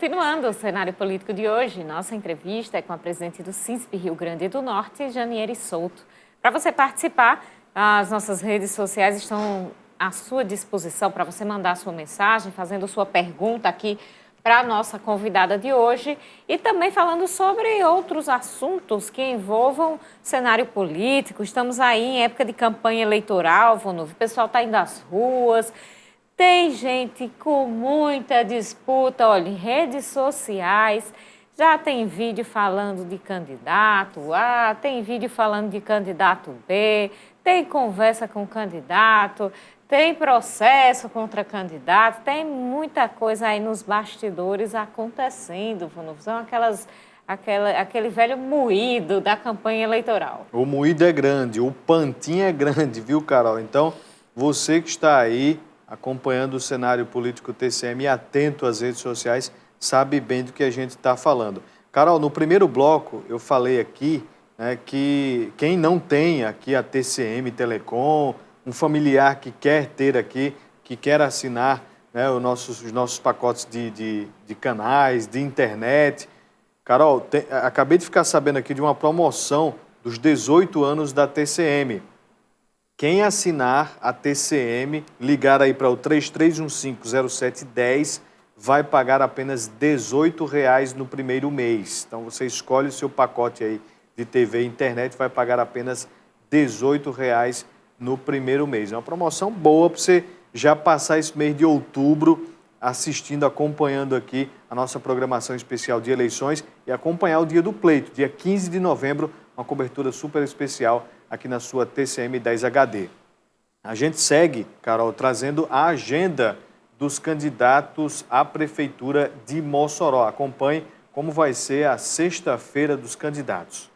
Continuando o cenário político de hoje, nossa entrevista é com a presidente do SINSP Rio Grande do Norte, Janiele Souto. Para você participar, as nossas redes sociais estão à sua disposição para você mandar a sua mensagem, fazendo sua pergunta aqui para a nossa convidada de hoje e também falando sobre outros assuntos que envolvam cenário político. Estamos aí em época de campanha eleitoral, o pessoal está indo às ruas. Tem gente com muita disputa, olha, redes sociais, já tem vídeo falando de candidato A, tem vídeo falando de candidato B, tem conversa com o candidato, tem processo contra candidato, tem muita coisa aí nos bastidores acontecendo, são aquele velho moído da campanha eleitoral. O moído é grande, o pantinho é grande, viu, Carol? Então, você que está aí acompanhando o cenário político TCM e atento às redes sociais, sabe bem do que a gente está falando. Carol, no primeiro bloco eu falei aqui, né, que quem não tem aqui a TCM Telecom, um familiar que quer ter aqui, que quer assinar, né, os nossos pacotes de canais, de internet. Carol, acabei de ficar sabendo aqui de uma promoção dos 18 anos da TCM. Quem assinar a TCM, ligar aí para o 33150710, vai pagar apenas R$18 no primeiro mês. Então você escolhe o seu pacote aí de TV e internet, vai pagar apenas R$18 no primeiro mês. É uma promoção boa para você já passar esse mês de outubro assistindo, acompanhando aqui a nossa programação especial de eleições e acompanhar o dia do pleito, dia 15 de novembro, uma cobertura super especial aqui na sua TCM 10 HD. A gente segue, Carol, trazendo a agenda dos candidatos à Prefeitura de Mossoró. Acompanhe como vai ser a sexta-feira dos candidatos.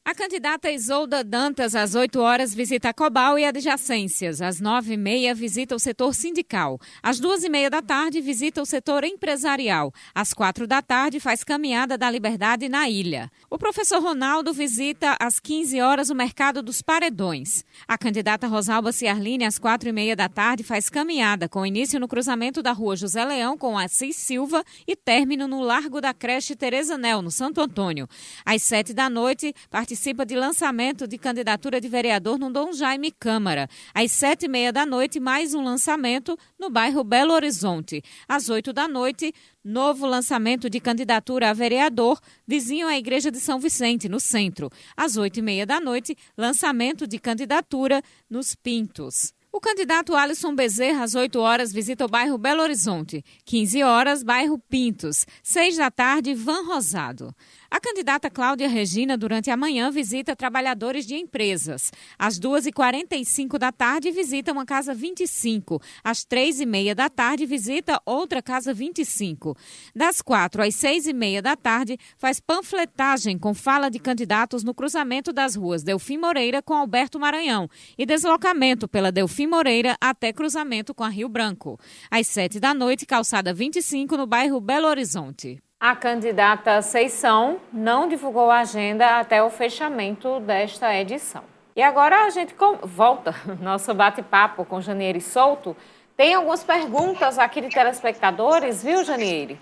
A candidata Isolda Dantas, às 8 horas, visita a Cobal e adjacências. Às 9h30, visita o setor sindical. Às 2h30 da tarde, visita o setor empresarial. Às 4 da tarde, faz caminhada da Liberdade na ilha. O professor Ronaldo visita às 15 horas o mercado dos Paredões. A candidata Rosalba Ciarline, às 4h30 da tarde, faz caminhada, com início no cruzamento da rua José Leão com Assis Silva e término no Largo da Creche Tereza Nel, no Santo Antônio. Às 7 da noite, participa de lançamento de candidatura de vereador no Dom Jaime Câmara. Às 7h30 da noite, mais um lançamento no bairro Belo Horizonte. Às 8 da noite, novo lançamento de candidatura a vereador, vizinho à Igreja de São Vicente, no centro. Às 8h30 da noite, lançamento de candidatura nos Pintos. O candidato Alisson Bezerra, às 8 horas, visita o bairro Belo Horizonte. 15 horas, bairro Pintos. 6 da tarde, Van Rosado. A candidata Cláudia Regina, durante a manhã, visita trabalhadores de empresas. Às 2h45 da tarde, visita uma Casa 25. Às 3h30 da tarde, visita outra Casa 25. Das 4 às 6h30 da tarde, faz panfletagem com fala de candidatos no cruzamento das ruas Delfim Moreira com Alberto Maranhão e deslocamento pela Delfim Moreira até cruzamento com a Rio Branco. Às 7 da noite, calçada 25, no bairro Belo Horizonte. A candidata Seição não divulgou a agenda até o fechamento desta edição. E agora a gente volta nosso bate-papo com Janiele Souto. Tem algumas perguntas aqui de telespectadores, viu, Janiele?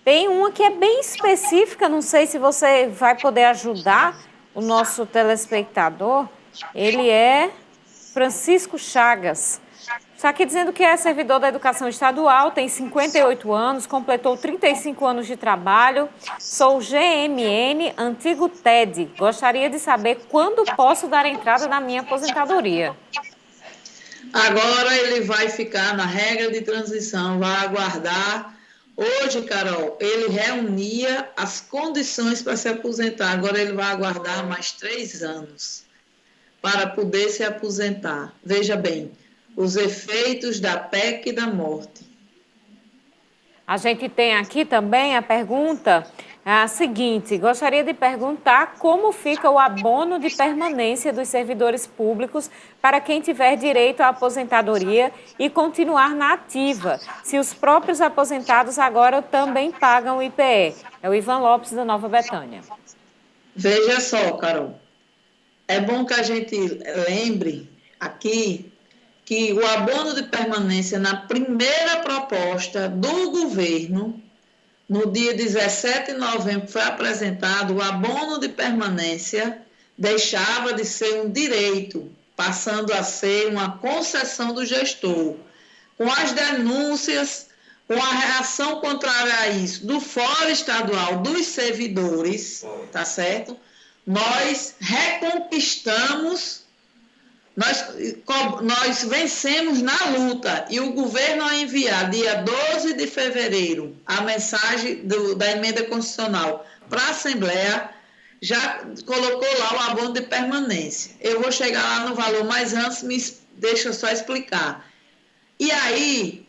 Tem uma que é bem específica, não sei se você vai poder ajudar o nosso telespectador. Ele é Francisco Chagas. Está aqui dizendo que é servidor da educação estadual, tem 58 anos, completou 35 anos de trabalho, sou GMN, antigo TED. Gostaria de saber quando posso dar entrada na minha aposentadoria. Agora ele vai ficar na regra de transição, vai aguardar. Hoje, Carol, ele reunia as condições para se aposentar, agora ele vai aguardar mais 3 anos para poder se aposentar. Veja bem, os efeitos da PEC da morte. A gente tem aqui também a pergunta seguinte: gostaria de perguntar como fica o abono de permanência dos servidores públicos para quem tiver direito à aposentadoria e continuar na ativa, se os próprios aposentados agora também pagam o IPE. É o Ivan Lopes, da Nova Betânia. Veja só, Carol, é bom que a gente lembre aqui que o abono de permanência na primeira proposta do governo no dia 17 de novembro, foi apresentado o abono de permanência, deixava de ser um direito, passando a ser uma concessão do gestor. Com as denúncias, com a reação contrária a isso do Fórum Estadual dos Servidores, tá certo? Nós reconquistamos, nós vencemos na luta, e o governo, ao enviar, dia 12 de fevereiro, a mensagem da emenda constitucional para a Assembleia, já colocou lá o abono de permanência. Eu vou chegar lá no valor, mas antes deixa eu só explicar. E aí,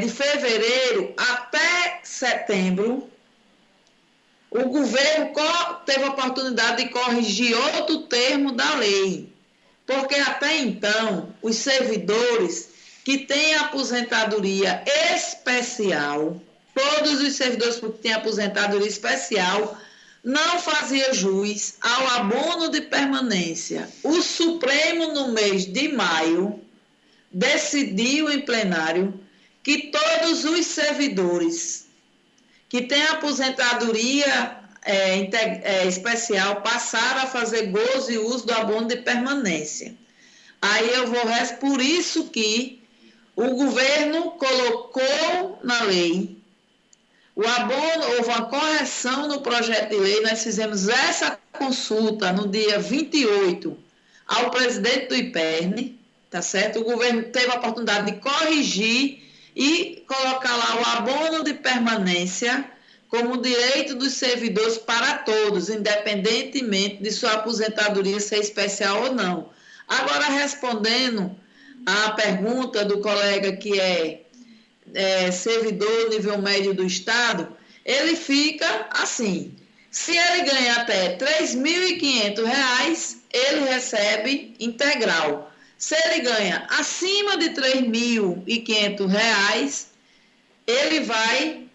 de fevereiro até setembro, o governo teve a oportunidade de corrigir outro termo da lei, porque até então, os servidores que têm aposentadoria especial, todos os servidores que têm aposentadoria especial, não fazia jus ao abono de permanência. O Supremo, no mês de maio, decidiu em plenário que todos os servidores que têm aposentadoria especial passaram a fazer gozo e uso do abono de permanência. Aí por isso que o governo colocou na lei o abono, houve uma correção no projeto de lei, nós fizemos essa consulta no dia 28 ao presidente do IPERN, tá certo? O governo teve a oportunidade de corrigir e colocar lá o abono de permanência como direito dos servidores para todos, independentemente de sua aposentadoria ser especial ou não. Agora, respondendo à pergunta do colega que é servidor nível médio do Estado, ele fica assim: se ele ganha até R$ 3.500, ele recebe integral. Se ele ganha acima de R$ 3.500, ele vai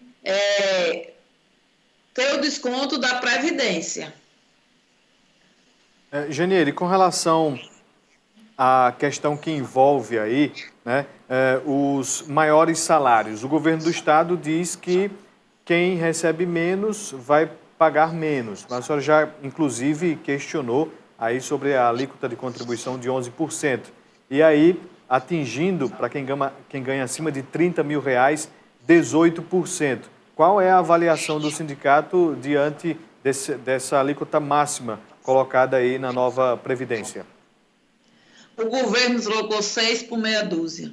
ter o desconto da Previdência. Janieri, com relação à questão que envolve aí, né, os maiores salários, o governo do Estado diz que quem recebe menos vai pagar menos. Mas a senhora já, inclusive, questionou aí sobre a alíquota de contribuição de 11%. E aí, atingindo, para quem ganha acima de R$ 30 mil, 18%. Qual é a avaliação do sindicato diante dessa alíquota máxima colocada aí na nova Previdência? O governo trocou 6 por meia dúzia.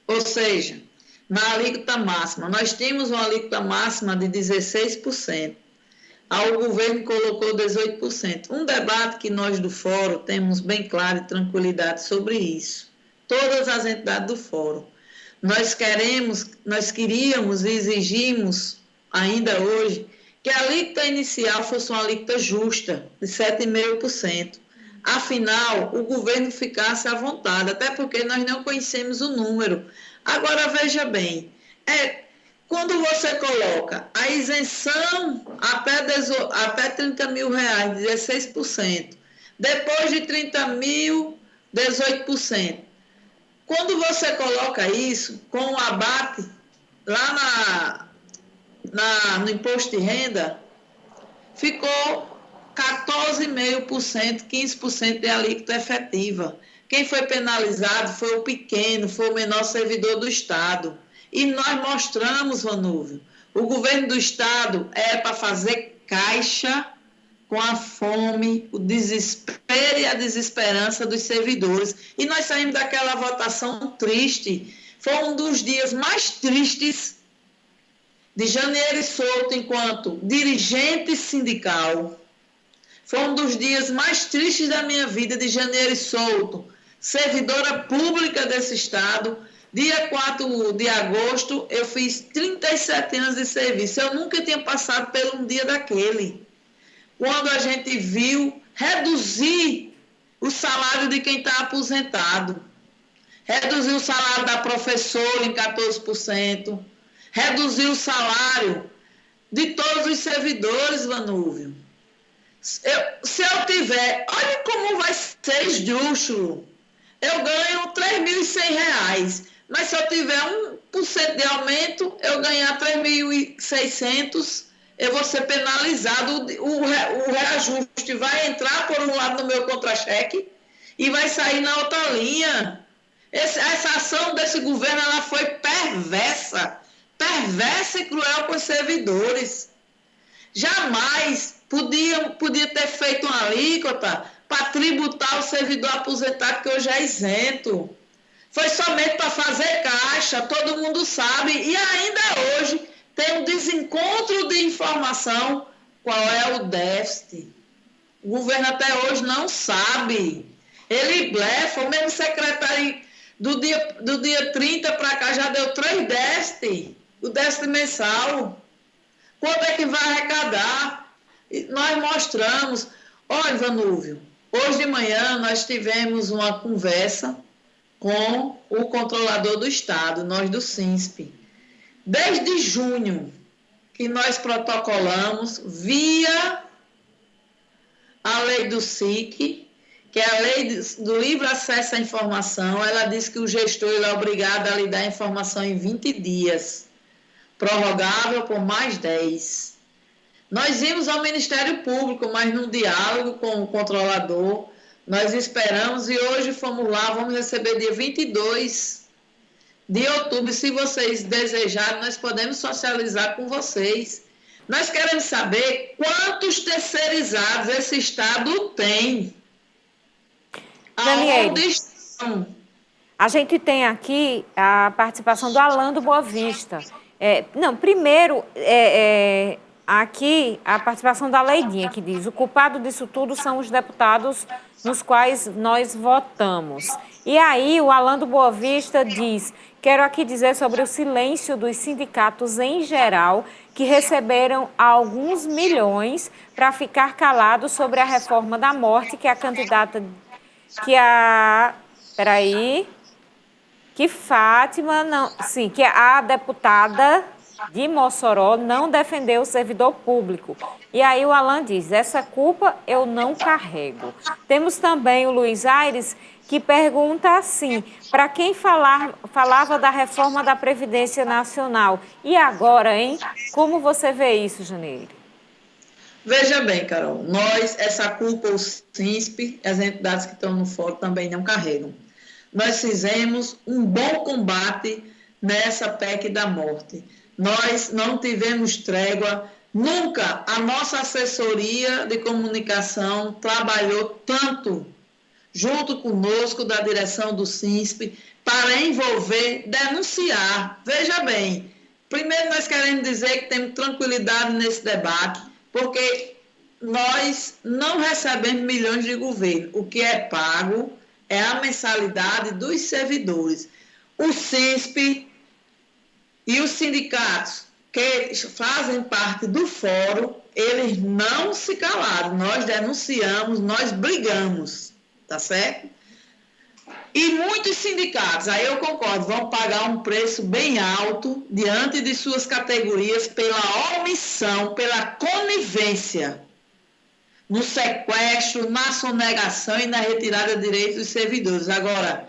Ou seja, na alíquota máxima, nós tínhamos uma alíquota máxima de 16%. O governo colocou 18%. Um debate que nós do Fórum temos bem claro e tranquilidade sobre isso. Todas as entidades do Fórum. Nós queríamos e exigimos, ainda hoje, que a alíquota inicial fosse uma alíquota justa, de 7,5%. Afinal, o governo ficasse à vontade, até porque nós não conhecemos o número. Agora, veja bem, quando você coloca a isenção até 30 mil reais, 16%, depois de 30 mil, 18%. Quando você coloca isso com o abate lá no imposto de renda, ficou 14,5%, 15% de alíquota efetiva. Quem foi penalizado foi o pequeno, foi o menor servidor do Estado. E nós mostramos, Vanúvio, o governo do Estado é para fazer caixa com a fome, o desespero e a desesperança dos servidores. E nós saímos daquela votação triste. Foi um dos dias mais tristes de Janieri Souto enquanto dirigente sindical. Foi um dos dias mais tristes da minha vida de Janieri Souto, servidora pública desse Estado. Dia 4 de agosto, eu fiz 37 anos de serviço. Eu nunca tinha passado por um dia daquele. Quando a gente viu reduzir o salário de quem está aposentado, reduzir o salário da professora em 14%, reduzir o salário de todos os servidores, Vanúvio. Se eu tiver, olha como vai ser justo, eu ganho R$ 3.100, Mas se eu tiver 1% de aumento, eu ganhar 3.600, eu vou ser penalizado. O reajuste vai entrar por um lado no meu contra-cheque e vai sair na outra linha. Essa ação desse governo ela foi perversa e cruel com os servidores. Jamais podia ter feito uma alíquota para tributar o servidor aposentado, que hoje é isento. Foi somente para fazer caixa, todo mundo sabe. E ainda hoje tem um desencontro de informação qual é o déficit. O governo até hoje não sabe. Ele blefa, o mesmo secretário do dia 30 para cá já deu 3 déficits, o déficit mensal. Quanto é que vai arrecadar? Nós mostramos. Olha, Vanúvio, hoje de manhã nós tivemos uma conversa com o controlador do Estado, nós do SINSP. Desde junho que nós protocolamos via a lei do SIC, que é a lei do livre acesso à informação. Ela diz que o gestor ele é obrigado a lhe dar informação em 20 dias, prorrogável por mais 10. Nós íamos ao Ministério Público, mas num diálogo com o controlador, nós esperamos e hoje fomos lá, vamos receber dia 22 de outubro. Se vocês desejarem, nós podemos socializar com vocês. Nós queremos saber quantos terceirizados esse Estado tem. Daniele, a gente tem aqui a participação do Alan do Boa Vista. Aqui a participação da Leidinha, que diz: o culpado disso tudo são os deputados nos quais nós votamos. E aí o Alan do Boa Vista diz: quero aqui dizer sobre o silêncio dos sindicatos em geral, que receberam alguns milhões para ficar calados sobre a reforma da morte que a candidata, que a deputada de Mossoró não defendeu o servidor público. E aí o Alan diz: essa culpa eu não carrego. Temos também o Luiz Aires, que pergunta assim: para quem falava da reforma da Previdência Nacional, e agora, hein? Como você vê isso, Janeiro? Veja bem, Carol, essa culpa, o SINSP, as entidades que estão no fórum também não carregam. Nós fizemos um bom combate nessa PEC da morte. Nós não tivemos trégua, nunca a nossa assessoria de comunicação trabalhou tanto junto conosco da direção do SINSP para envolver, denunciar. Veja bem, primeiro nós queremos dizer que temos tranquilidade nesse debate, porque nós não recebemos milhões de governo. O que é pago é a mensalidade dos servidores. O SINSP e os sindicatos que fazem parte do fórum, eles não se calaram. Nós denunciamos, nós brigamos, tá certo? E muitos sindicatos, aí eu concordo, vão pagar um preço bem alto diante de suas categorias pela omissão, pela conivência no sequestro, na sonegação e na retirada de direitos dos servidores. Agora,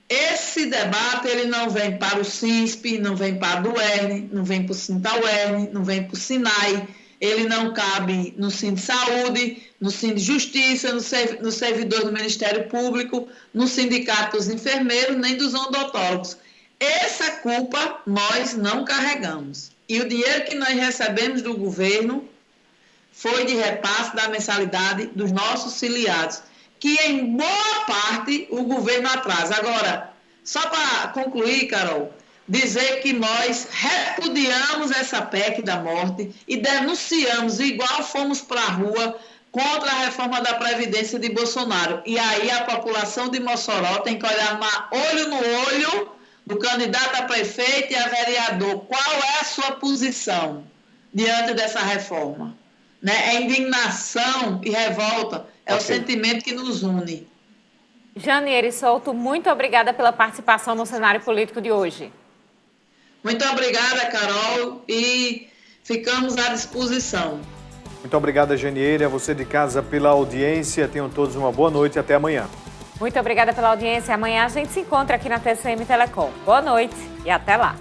esse debate ele não vem para o SINSP, não vem para a DUERN, não vem para o Sintauern, não vem para o SINAI, ele não cabe no Cine Saúde, no Cine Justiça, no servidor do Ministério Público, no Sindicato dos Enfermeiros, nem dos odontólogos. Essa culpa nós não carregamos. E o dinheiro que nós recebemos do governo foi de repasse da mensalidade dos nossos filiados, que em boa parte o governo atrasa. Agora, só para concluir, Carol, dizer que nós repudiamos essa PEC da morte e denunciamos, igual fomos para a rua, contra a reforma da Previdência de Bolsonaro. E aí a população de Mossoró tem que olhar olho no olho do candidato a prefeito e a vereador. Qual é a sua posição diante dessa reforma? Né? É indignação e revolta, é o sentimento que nos une. Janiere Souto, muito obrigada pela participação no cenário político de hoje. Muito obrigada, Carol, e ficamos à disposição. Muito obrigada, Janiere, a você de casa pela audiência. Tenham todos uma boa noite e até amanhã. Muito obrigada pela audiência. Amanhã a gente se encontra aqui na TCM Telecom. Boa noite e até lá.